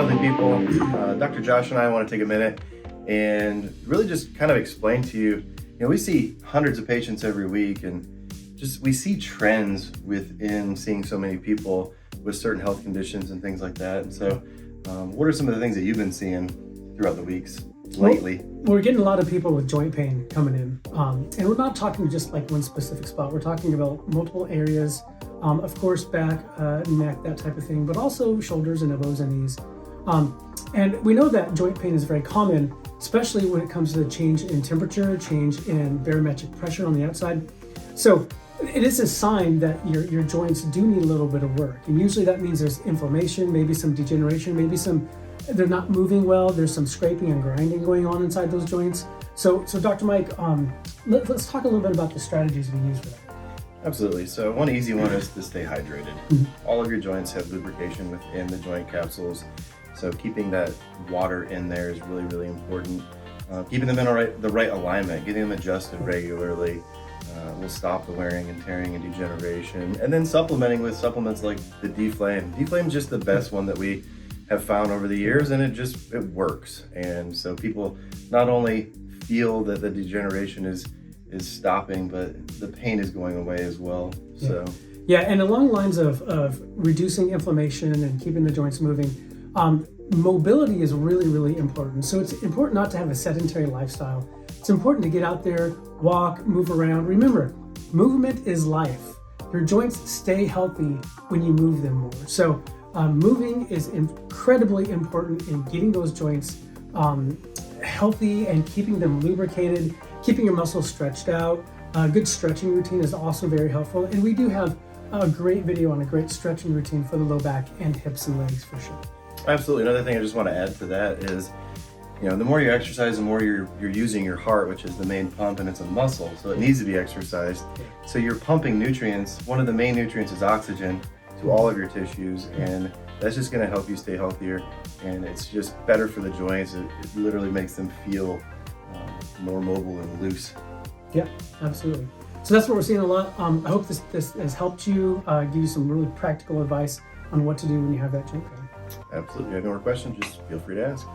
Healthy People. Dr. Josh and I want to take a minute and really just kind of explain to you, we see hundreds of patients every week, and just we see trends within seeing so many people with certain health conditions and things like that. And so what are some of the things that you've been seeing throughout the weeks lately? Well, we're getting a lot of people with joint pain coming in. And we're not talking just like one specific spot. We're talking about multiple areas. Of course, back, neck, that type of thing, but also shoulders and elbows and knees. And we know that joint pain is very common, especially when it comes to the change in temperature, change in barometric pressure on the outside. So it is a sign that your joints do need a little bit of work. And usually that means there's inflammation, maybe some degeneration, maybe they're not moving well, there's some scraping and grinding going on inside those joints. So Dr. Mike, let's talk a little bit about the strategies we use for that. Absolutely. So one easy one is to stay hydrated. All of your joints have lubrication within the joint capsules. So keeping that water in there is really, really important. Keeping them in the right alignment, getting them adjusted regularly will stop the wearing and tearing and degeneration. And then supplementing with supplements like the D-Flame. D-Flame is just the best one that we have found over the years, and it works. And so people not only feel that the degeneration is stopping, but the pain is going away as well. So yeah, and along the lines of reducing inflammation and keeping the joints moving, mobility is really, really important. So it's important not to have a sedentary lifestyle. It's important to get out there, walk, move around. Remember, movement is life. Your joints stay healthy when you move them more. So moving is incredibly important in getting those joints healthy and keeping them lubricated, keeping your muscles stretched out. A good stretching routine is also very helpful. And we do have a great video on a great stretching routine for the low back and hips and legs for sure. Absolutely. Another thing I just want to add to that is, the more you exercise, the more you're using your heart, which is the main pump, and it's a muscle, so it needs to be exercised. So you're pumping nutrients. One of the main nutrients is oxygen to all of your tissues, and that's just going to help you stay healthier, and it's just better for the joints. It literally makes them feel more mobile and loose. Yeah, absolutely. So that's what we're seeing a lot. I hope this has helped you, give you some really practical advice on what to do when you have that joint pain. Absolutely. If you have any more questions, just feel free to ask.